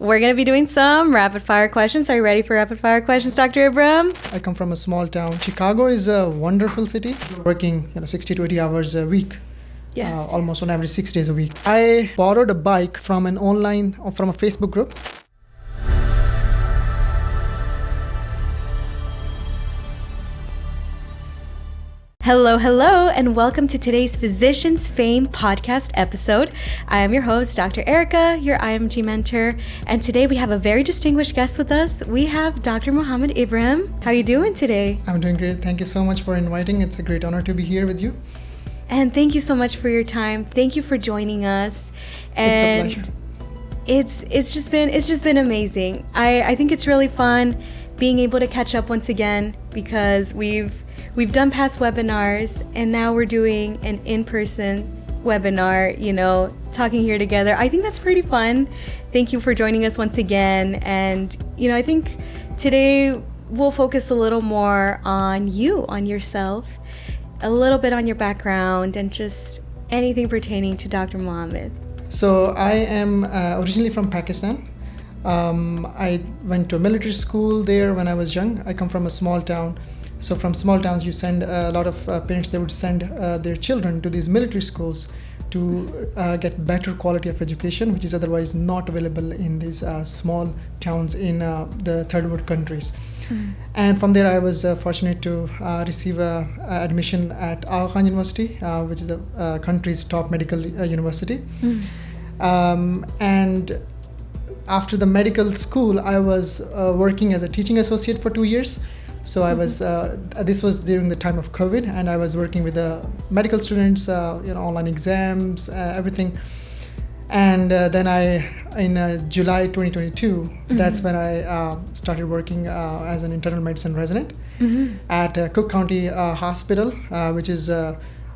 we're going to be doing some rapid fire questions. Are you ready for rapid fire questions, Dr. Ibrahim? I come from a small town. Chicago is a wonderful city. Working 60 to 80 hours a week. Yes. Almost on average 6 days a week. I borrowed a bike from from a Facebook group. Hello, and welcome to today's Physicians Fame podcast episode. I am your host, Dr. Erica, your IMG mentor, and today we have a very distinguished guest with us. We have Dr. Muhammad Ibrahim. How are you doing today? I'm doing great. Thank you so much for inviting. It's a great honor to be here with you. And thank you so much for your time. Thank you for joining us. And it's a pleasure. It's just been amazing. I think it's really fun being able to catch up once again because We've done past webinars, and now we're doing an in-person webinar, talking here together. I think that's pretty fun. Thank you for joining us once again. And, I think today we'll focus a little more on you, on yourself, a little bit on your background, and just anything pertaining to Dr. Muhammad. So I am originally from Pakistan. I went to a military school there when I was young. I come from a small town. So from small towns, you send a lot of parents, they would send their children to these military schools to get better quality of education, which is otherwise not available in these small towns in the third world countries. Mm. And from there, I was fortunate to receive admission at Aga Khan University, which is the country's top medical university. Mm. And after the medical school, I was working as a teaching associate for 2 years. So I was, this was during the time of COVID, and I was working with the medical students, online exams, everything. And then in July 2022, that's when I started working as an internal medicine resident at Cook County Hospital, which is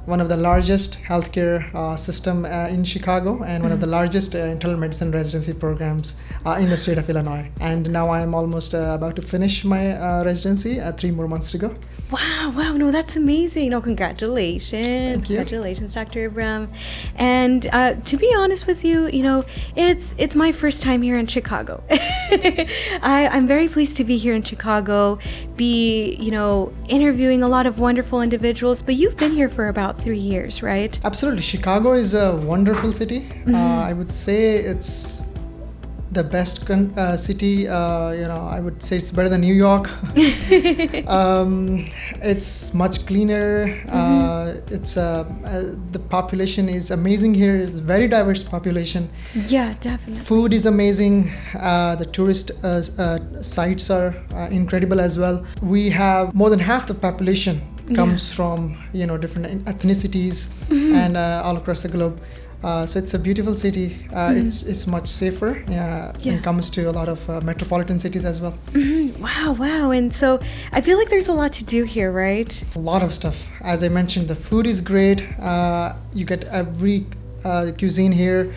one of the largest healthcare system in Chicago and one of the largest internal medicine residency programs in the state of Illinois. And now I am almost about to finish my residency, 3 more months to go. Wow, no, that's amazing. No, congratulations. Thank you. Congratulations, Dr. Ibrahim. And to be honest with you, it's my first time here in Chicago. I'm very pleased to be here in Chicago, interviewing a lot of wonderful individuals, but you've been here for about 3 years, right? Absolutely. Chicago is a wonderful city. I would say it's the best city. I would say it's better than New York. It's much cleaner. It's the population is amazing here. It's a very diverse population. Yeah, definitely. Food is amazing. The tourist sites are incredible as well. We have more than half the population comes from different ethnicities and all across the globe. So it's a beautiful city. It's much safer when it comes to a lot of metropolitan cities as well. Wow. And so I feel like there's a lot to do here, right? A lot of stuff. As I mentioned, the food is great. You get every cuisine here.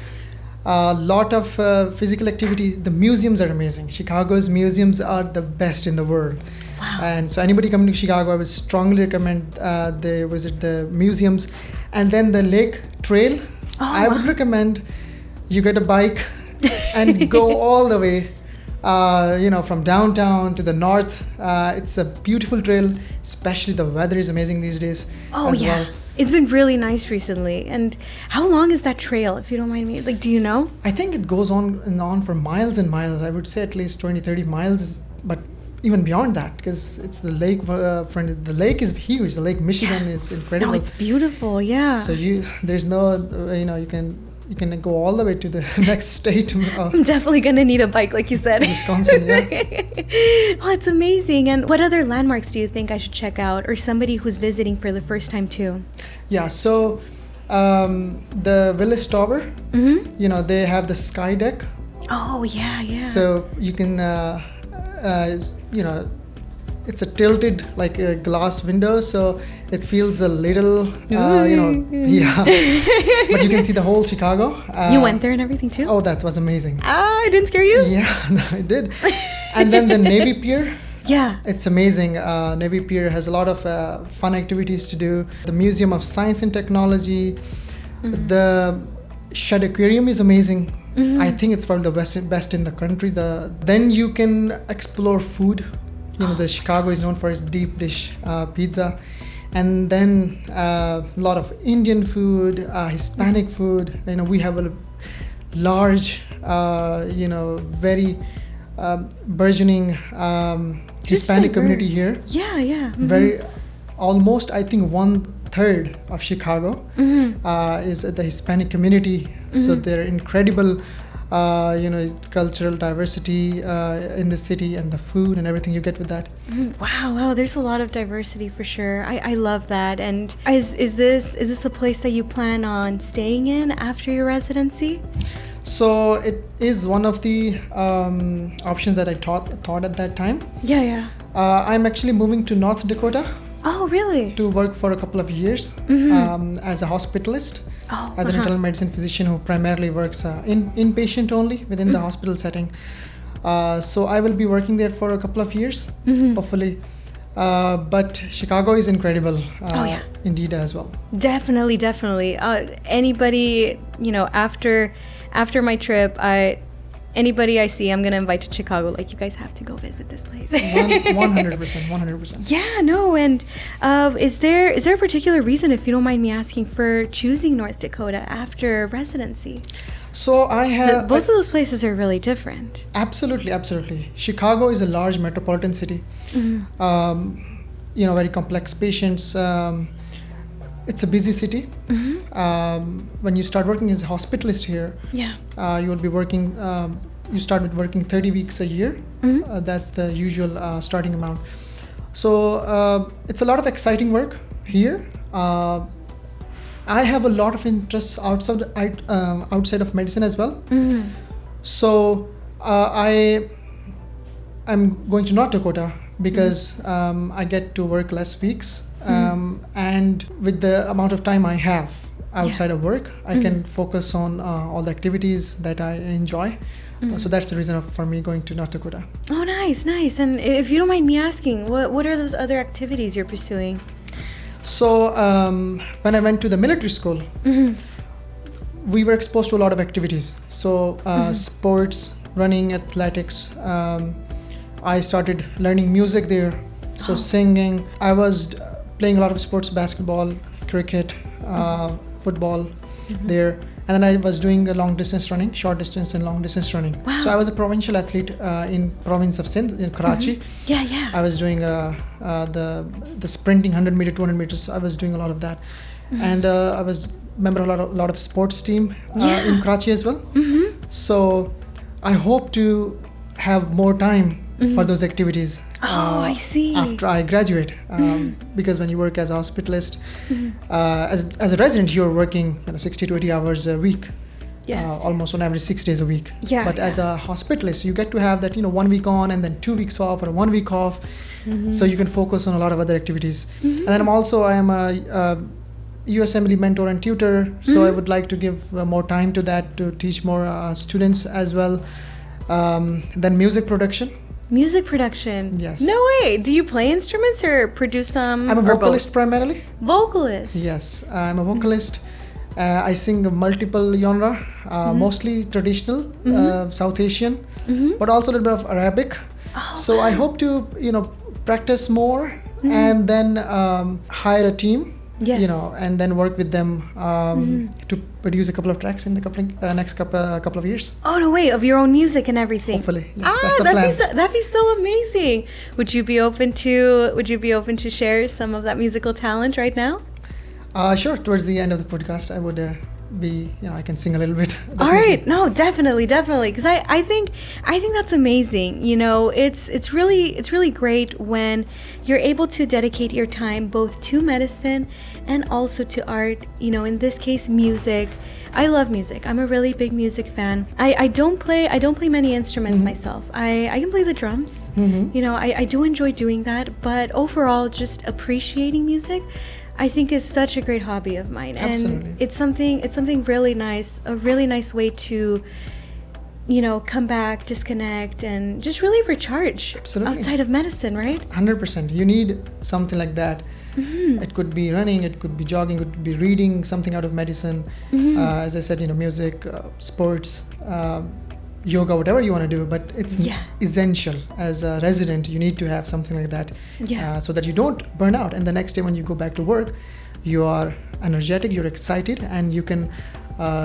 A lot of physical activity. The museums are amazing. Chicago's museums are the best in the world. Wow. And so anybody coming to Chicago, I would strongly recommend they visit the museums. And then the lake trail. I would recommend you get a bike and go all the way, from downtown to the north. It's a beautiful trail, especially the weather is amazing these days. Oh, yeah. Well. It's been really nice recently. And how long is that trail, if you don't mind me? Do you know? I think it goes on and on for miles and miles. I would say at least 20, 30 miles, but even beyond that, because it's the lake front. The lake is huge. The Lake Michigan is incredible. No, it's beautiful. Yeah. So there's no, you can go all the way to the next state. I'm definitely gonna need a bike, like you said. Wisconsin, yeah. Oh, it's amazing. And what other landmarks do you think I should check out, or somebody who's visiting for the first time too? Yeah. So the Willis Tower. They have the sky deck. Oh yeah. So you can. It's a tilted glass window, so it feels a little, But you can see the whole Chicago. You went there and everything too? Oh, that was amazing. Ah, it didn't scare you? Yeah, no, it did. And then the Navy Pier. Yeah. It's amazing. Navy Pier has a lot of fun activities to do. The Museum of Science and Technology. The Shedd Aquarium is amazing. I think it's probably the best in the country. Then you can explore food. The Chicago is known for its deep dish pizza, and then a lot of Indian food, Hispanic food. We have a large, very burgeoning Hispanic community here. Yeah. Very, almost I think 1/3 of Chicago is the Hispanic community. So they're incredible. Cultural diversity in the city, and the food and everything you get with that. Wow, there's a lot of diversity for sure. I love that. And is this a place that you plan on staying in after your residency? So it is one of the options that I thought at that time. Yeah. I'm actually moving to North Dakota. Oh, really? To work for a couple of years as a hospitalist. As an internal medicine physician who primarily works inpatient only within the hospital setting. So I will be working there for a couple of years, hopefully. But Chicago is incredible, indeed as well. Definitely. Anybody, after my trip, anybody I see, I'm going to invite to Chicago. Like, you guys have to go visit this place. 100%. Yeah, no. And is there a particular reason, if you don't mind me asking, for choosing North Dakota after residency? So both of those places are really different. Absolutely. Chicago is a large metropolitan city. Very complex patients. It's a busy city. When you start working as a hospitalist here, you will be working. You start with working 30 weeks a year. That's the usual starting amount. So it's a lot of exciting work here. I have a lot of interests outside of medicine as well. So I'm going to North Dakota because I get to work less weeks. And with the amount of time I have outside of work, I can focus on all the activities that I enjoy. So that's the reason for me going to North Dakota. Oh, nice. And if you don't mind me asking, what are those other activities you're pursuing? So when I went to the military school, we were exposed to a lot of activities. So sports, running, athletics. I started learning music there. So singing. I was playing a lot of sports, basketball, cricket, football there. And then I was doing a long distance running, short distance and long distance running. Wow. So I was a provincial athlete in province of Sindh, in Karachi. Yeah. I was doing the sprinting 100 meter, 200 meters. I was doing a lot of that. And I was member of a lot of sports team in Karachi as well. So I hope to have more time for those activities. I see. After I graduate, because when you work as a hospitalist, as a resident, you're working 60 to 80 hours a week. Almost on average 6 days a week. But as a hospitalist, you get to have that 1 week on and then 2 weeks off, or 1 week off, so you can focus on a lot of other activities. And then I am a USMLE mentor and tutor, so I would like to give more time to that, to teach more students as well. Then music production. Yes. No way. Do you play instruments or produce some? I'm a vocalist primarily. Vocalist. Yes, I'm a vocalist. I sing multiple genre, mostly traditional, South Asian, but also a little bit of Arabic. So I hope to practice more and then hire a team. And then work with them to produce a couple of tracks in the next couple of years. Oh, no way, of your own music and everything. Hopefully, yes, that's the plan. That'd be so amazing. Would you be open to share some of that musical talent right now? Sure. Towards the end of the podcast, I would I can sing a little bit. All right. No, definitely. Because I think that's amazing. It's really great when you're able to dedicate your time both to medicine and also to art. In this case, music. I love music. I'm a really big music fan. I don't play many instruments myself. I can play the drums. I do enjoy doing that, but overall, just appreciating music, I think, is such a great hobby of mine. Absolutely. And it's something really nice, a really nice way to come back, disconnect, and just really recharge. Absolutely. Outside of medicine, right? 100%. You need something like that It could be running, it could be jogging, it could be reading something out of medicine. As I said, music, sports, yoga, whatever you want to do, but it's essential. As a resident, you need to have something like that, so that you don't burn out. And the next day when you go back to work, you are energetic, you're excited, and you can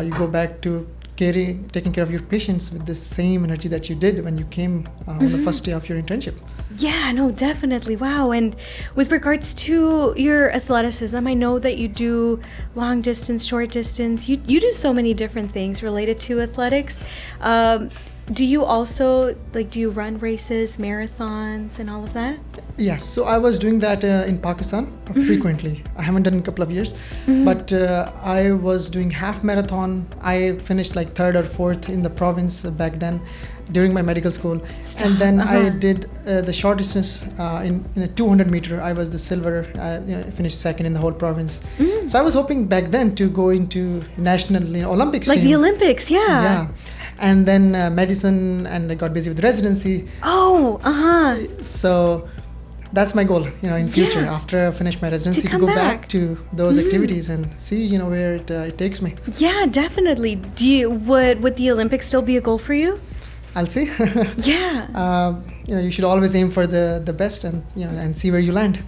you go back to taking care of your patients with the same energy that you did when you came on the first day of your internship. Yeah, no, definitely. Wow. And with regards to your athleticism, I know that you do long distance, short distance. You do so many different things related to athletics. Do you also, do you run races, marathons, and all of that? Yes. So I was doing that in Pakistan frequently. I haven't done in a couple of years, but I was doing half marathon. I finished like third or fourth in the province back then during my medical school. And then I did the short distance in a 200 meter. I was the silver, finished second in the whole province. So I was hoping back then to go into national Olympics like team. The Olympics, Yeah. And then medicine, and I got busy with residency. So that's my goal, in future, after I finish my residency, to go back to those activities and see, where it takes me. Yeah, definitely. Would the Olympics still be a goal for you? I'll see. Yeah. You should always aim for the best, and and see where you land.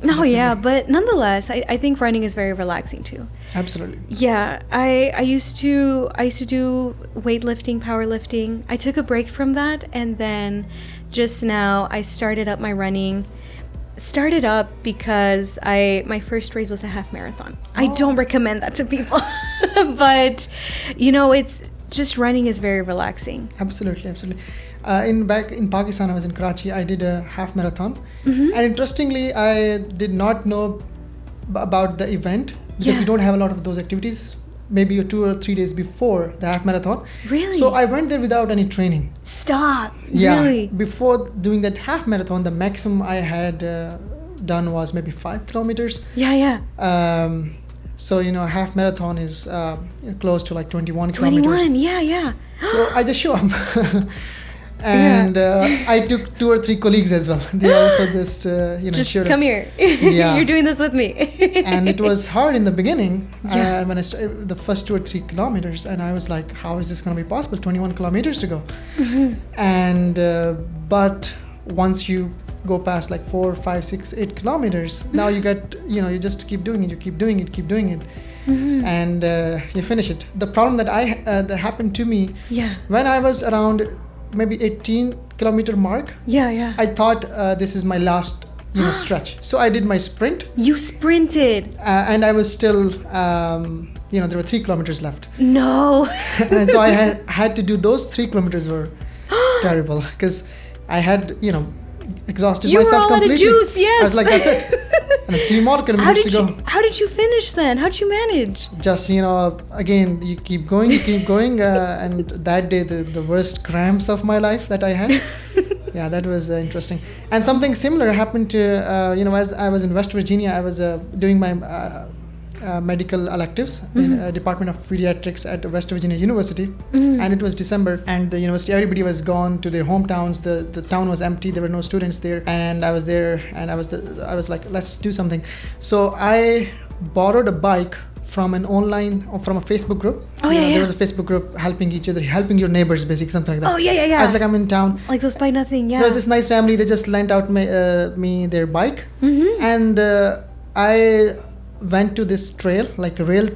No, yeah, but nonetheless, I think running is very relaxing too. Absolutely. Yeah, I used to do weightlifting, powerlifting. I took a break from that, and then just now I started up my running. Started up because my first race was a half marathon. I don't recommend that to people, but it's just running is very relaxing. Absolutely. Back in Pakistan, I was in Karachi. I did a half marathon, and interestingly, I did not know about the event because we don't have a lot of those activities. Maybe 2 or 3 days before the half marathon. Really? So I went there without any training. Stop. Yeah. Really? Before doing that half marathon, the maximum I had done was maybe 5 kilometers. Yeah. So half marathon is close to like 21 21, kilometers. yeah. So I just show up. And I took 2 or 3 colleagues as well. They also just just come here. Yeah. You're doing this with me. And it was hard in the beginning when I started the first 2 or 3 kilometers, and I was like, how is this going to be possible? 21 kilometers to go. And but once you go past like 4, 5, 6, 8 kilometers, now you get you just keep doing it, you keep doing it, and you finish it. The problem that happened to me when I was around maybe 18 kilometer mark, I thought this is my last stretch, so I did my sprint. You sprinted. And I was still there were 3 kilometers left. No. And so I had to do those 3 kilometers were terrible because I had exhausted myself completely. You were all out of juice. Yes. I was like, that's it. And 3 more kilometers to go. How did you finish then? How did you manage? Just again, you keep going, and that day the worst cramps of my life that I had. Yeah, that was interesting. And something similar happened to as I was in West Virginia. I was doing my medical electives in Department of Pediatrics at West Virginia University, and it was December, and the university, everybody was gone to their hometowns. The town was empty. There were no students there, and I was there, and I was like, let's do something. So I borrowed a bike from a Facebook group. There was a Facebook group helping each other, helping your neighbors, basically, something like that. I was like, I'm in town. Like those Buy Nothing, yeah. There was this nice family. They just lent out me their bike, and I went to this trail, like a rail.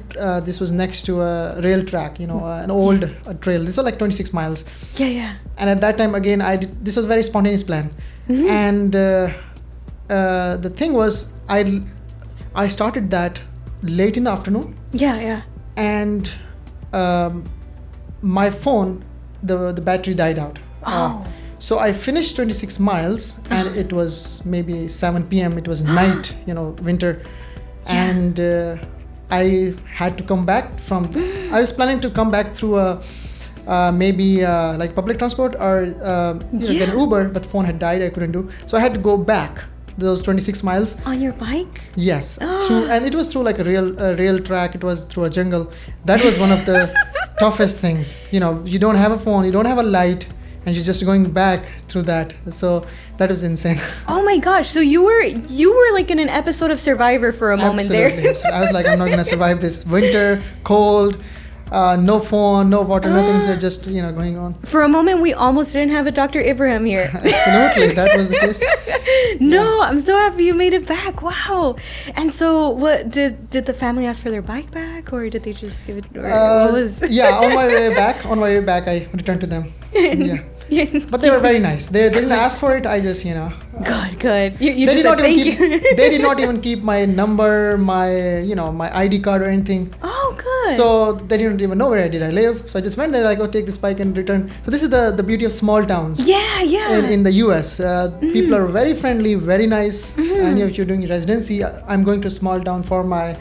This was next to a rail track, an old trail. This was like 26 miles. Yeah. And at that time, again, this was a very spontaneous plan. And the thing was, I started that late in the afternoon. Yeah. And my phone, the battery died out. So I finished 26 miles, and it was maybe 7 p.m. It was night, winter. Yeah. And I had to come back I was planning to come back through maybe like public transport or get an Uber, but the phone had died. I couldn't do. So I had to go back those 26 miles. On your bike? Yes. And it was through like a rail track. It was through a jungle. That was one of the toughest things. You don't have a phone. You don't have a light. and you're just going back through that. So that was insane. Oh my gosh! So you were like in an episode of Survivor for a moment there. Absolutely. I was like, I'm not gonna survive this winter, cold, no phone, no water, nothing's just going on. For a moment, we almost didn't have a Dr. Ibrahim here. Absolutely, that was the case. No, I'm so happy you made it back. Wow. And so, what did the family ask for their bike back, or did they just give it? Or what was? Yeah, on my way back, I returned to them. Yeah. But they were very nice. They didn't ask for it. I just, Good. You just said thank you. They did not even keep my number, my ID card or anything. Oh, good. So they didn't even know where I live. So I just went there, like, take this bike and return. So this is the beauty of small towns. Yeah. In the US, people are very friendly, very nice. And if you're doing residency, I'm going to a small town for my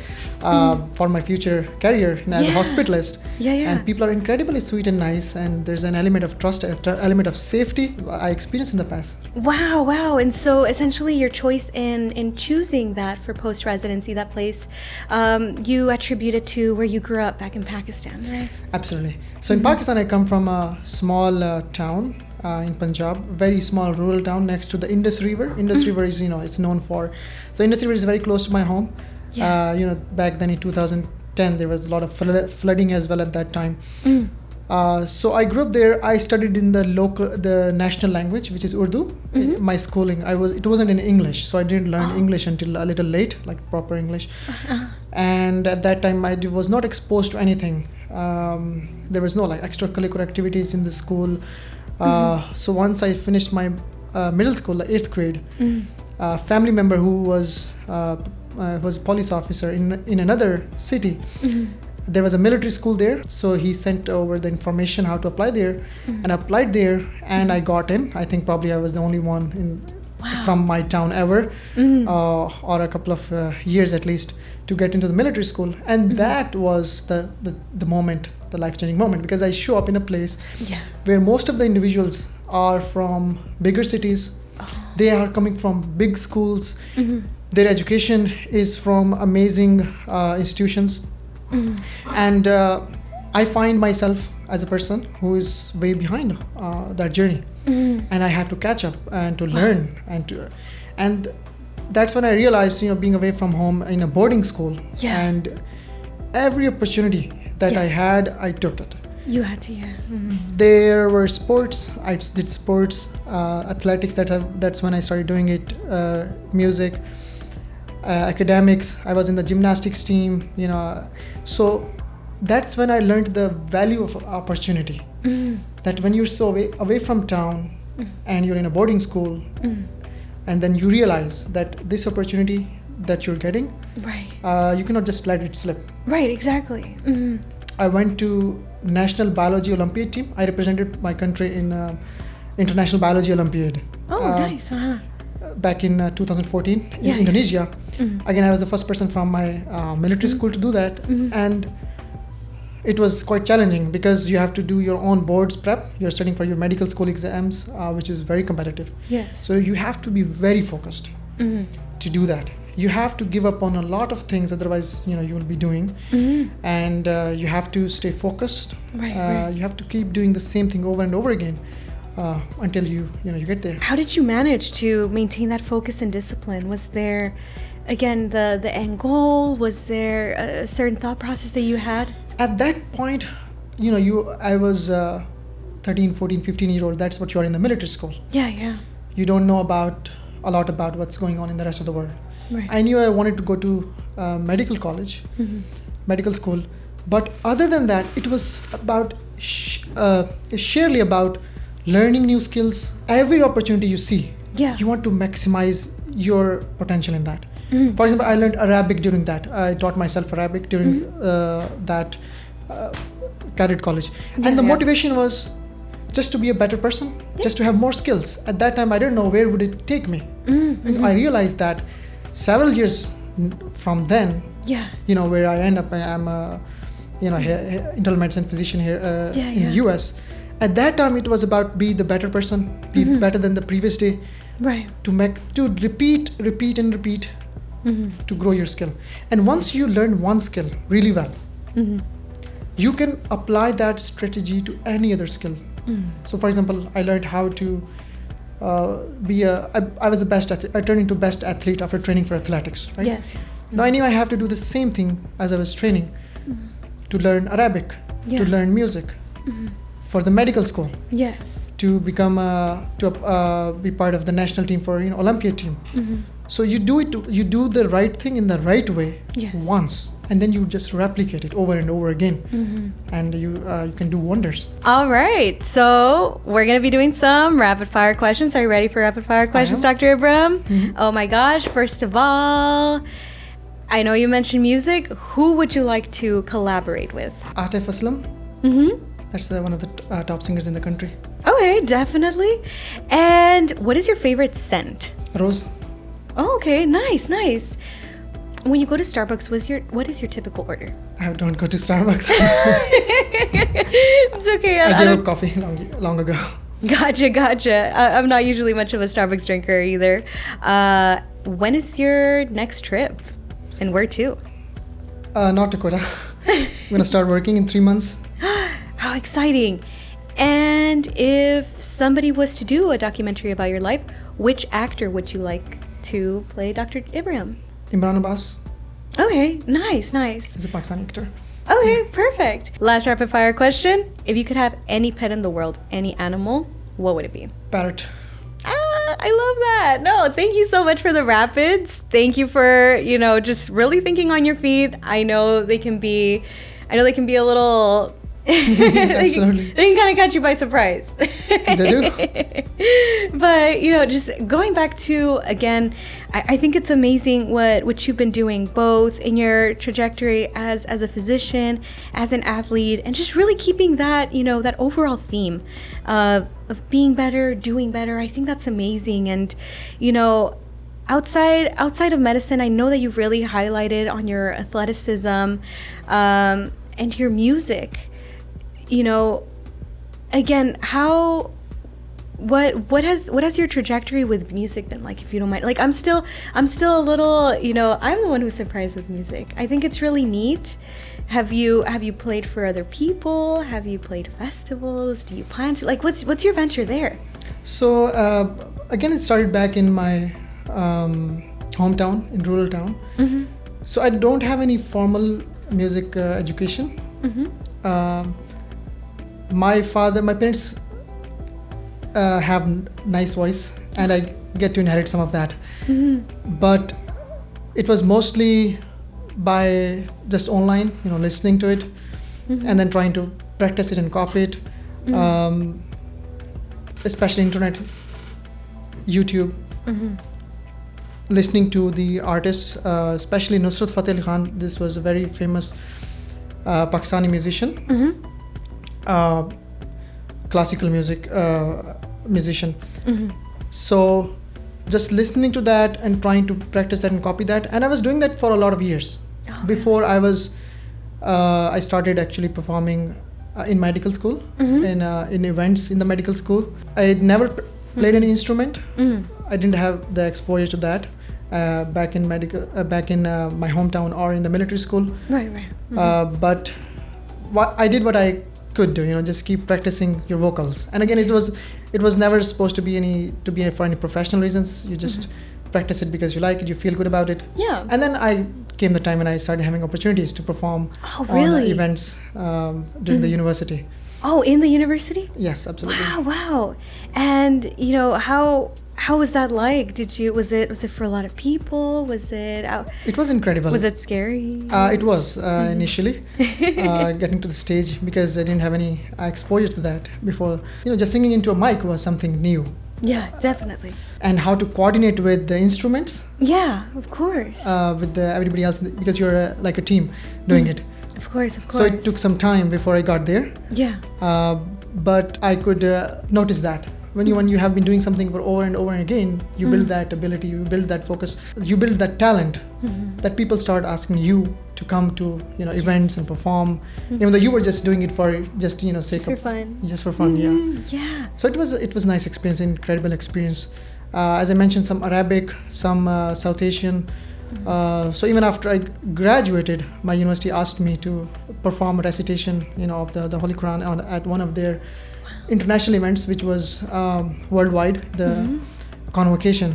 future career as a hospitalist. Yeah. And people are incredibly sweet and nice, and there's an element of trust, an element of safety I experienced in the past. Wow. And so essentially your choice in choosing that for post-residency, that place, you attribute it to where you grew up back in Pakistan, right? Absolutely. So in Pakistan, I come from a small town in Punjab, very small rural town next to the Indus River. Indus River is, it's known for. So Indus River is very close to my home. Yeah. Back then in 2010, there was a lot of flooding as well at that time. So I grew up there. I studied in the national language, which is Urdu. My schooling, it wasn't in English, so I didn't learn English until a little late, like proper English. And at that time, I was not exposed to anything. There was no like extracurricular activities in the school. So once I finished my middle school, the 8th grade, a family member who was a police officer in another city. There was a military school there, so he sent over the information how to apply there, and I applied there, and I got in. I think probably I was the only one from my town ever, or a couple of years at least, to get into the military school. And that was the moment, the life-changing moment, because I show up in a place where most of the individuals are from bigger cities. They are coming from big schools. Their education is from amazing institutions. And I find myself as a person who is way behind that journey. And I have to catch up and to learn. And that's when I realized, being away from home in a boarding school, and every opportunity that I had, I took it. You had to, There were sports. I did sports, athletics. That's when I started doing it. Music, academics. I was in the gymnastics team. So that's when I learned the value of opportunity. That when you're so away from town, and you're in a boarding school, and then you realize that this opportunity that you're getting, you cannot just let it slip. Right. Exactly. I went to National Biology Olympiad team. I represented my country in International Biology Olympiad. Oh, nice. Back in 2014 in Indonesia. Again, I was the first person from my military school to do that. And it was quite challenging because you have to do your own boards prep. You're studying for your medical school exams, which is very competitive. Yes. So you have to be very focused to do that. You have to give up on a lot of things, otherwise you will be doing, and you have to stay focused. You have to keep doing the same thing over and over again until you get there. How did you manage to maintain that focus and discipline? Was there, again, the end goal? Was there a certain thought process that you had? At that point, I was 13, 14, 15-year-old. That's what you are in the military school. Yeah. You don't know a lot about what's going on in the rest of the world. Right. I knew I wanted to go to medical college, medical school, but other than that, it was about sheerly about learning new skills. Every opportunity you see, you want to maximize your potential in that. For example, I learned Arabic during that. I taught myself Arabic during that candid college, and the motivation was just to be a better person, just to have more skills. At that time, I didn't know where would it take me, and I realized that several years from then, where I end up, I'm a internal medicine physician here in the US. At that time, it was about be the better person, be better than the previous day, to repeat to grow your skill. And once you learn one skill really well, you can apply that strategy to any other skill So for example, I learned how to I was the best I turned into best athlete after training for athletics, right? Yes. Now I knew I have to do the same thing as I was training to learn Arabic, to learn music, for the medical school, Yes. to become be part of the national team for Olympiad team. So you do the right thing in the right way once, and then you just replicate it over and over again, and you can do wonders. All right, so we're gonna be doing some rapid fire questions. Are you ready for rapid fire questions, Dr. Ibrahim? Oh my gosh! First of all, I know you mentioned music. Who would you like to collaborate with? Atif Aslam. That's one of the top singers in the country. Okay, definitely. And what is your favorite scent? Rose. Oh, okay, nice. When you go to Starbucks, what is your typical order? I don't go to Starbucks. It's okay. I gave up coffee long ago. Gotcha. I'm not usually much of a Starbucks drinker either. When is your next trip, and where to? North Dakota. I'm gonna start working in 3 months. How exciting! And if somebody was to do a documentary about your life, which actor would you like to play Dr. Ibrahim? Imran Abbas. Okay, nice. He's a Pakistani actor. Okay, perfect. Last rapid fire question. If you could have any pet in the world, any animal, what would it be? Parrot. I love that. No, thank you so much for the rapids. Thank you for, just really thinking on your feet. I know they can be a little... Absolutely. They can kind of catch you by surprise. They do. But, just going back to, again, I think it's amazing what you've been doing, both in your trajectory as a physician, as an athlete, and just really keeping that, that overall theme of being better, doing better. I think that's amazing. And, outside of medicine, I know that you've really highlighted on your athleticism and your music. Again, what has your trajectory with music been like, if you don't mind? Like, I'm still a little, I'm the one who's surprised with music. I think it's really neat. Have you played for other people? Have you played festivals? Do you plan to? Like, what's your venture there? So again, it started back in my hometown, in rural town. So I don't have any formal music education. My parents have nice voice, and I get to inherit some of that. But it was mostly by just online, listening to it, and then trying to practice it and copy it. Especially internet, YouTube, listening to the artists, especially Nusrat Fateh Ali Khan. This was a very famous Pakistani musician. Classical music musician. So just listening to that and trying to practice that and copy that, and I was doing that for a lot of years. Before I started actually performing in medical school, in events in the medical school. I had never played any instrument. I didn't have the exposure to that back in my hometown or in the military school. Right. But I did what I could do, just keep practicing your vocals. And again, it was never supposed to be for any professional reasons. You just practice it because you like it, you feel good about it. Yeah. And then came the time when I started having opportunities to perform on events during the university. Oh, in the university? Yes, absolutely. Wow. And how was that like? Was it for a lot of people? It was incredible. Was it scary? It was initially getting to the stage, because I didn't have any exposure to that before. Just singing into a mic was something new. Yeah, definitely. And how to coordinate with the instruments. Yeah, of course. With everybody else, because you're like a team doing it. Of course. So it took some time before I got there. Yeah. But I could notice that when you have been doing something for over and over again, you build that ability, you build that focus, you build that talent, that people start asking you to come to events and perform, even though you were just doing it for sake of fun. Just for fun. Yeah. So it was nice experience, incredible experience. As I mentioned, some Arabic, some South Asian. So even after I graduated, my university asked me to perform a recitation, of the Holy Quran at one of their international events, which was worldwide, the convocation.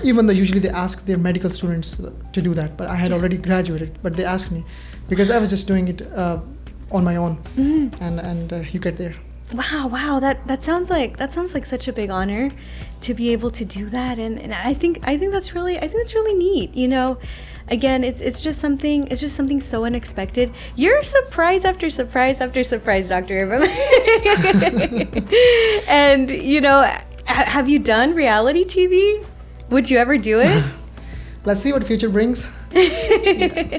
Even though usually they ask their medical students to do that, but I had already graduated, but they asked me because I was just doing it on my own, and you get there. Wow, that sounds like such a big honor to be able to do that, and I think that's really neat. You know, again, it's just something so unexpected. You're surprise after surprise after surprise, Dr. Ibrahim. And you know, have you done reality TV? Would you ever do it? Let's see what the future brings.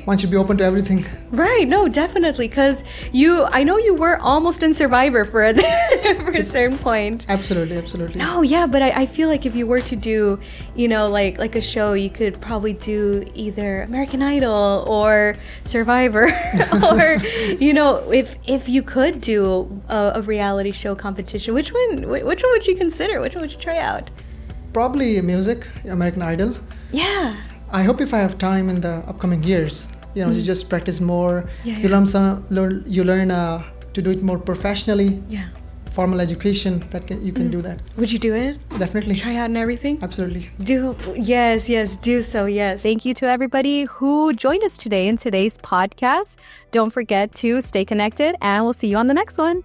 One should be open to everything. Right, no, definitely, because I know you were almost in Survivor for a certain point. Absolutely. No, yeah, but I feel like if you were to do, you know, like a show, you could probably do either American Idol or Survivor, or, you know, if you could do a reality show competition, which one would you consider? Which one would you try out? Probably music, American Idol. Yeah. I hope if I have time in the upcoming years, you know, you just practice more. Yeah. You learn to do it more professionally. Yeah. Formal education you can do that. Would you do it? Definitely. Try out and everything? Absolutely. Yes, do so, yes. Thank you to everybody who joined us today in today's podcast. Don't forget to stay connected, and we'll see you on the next one.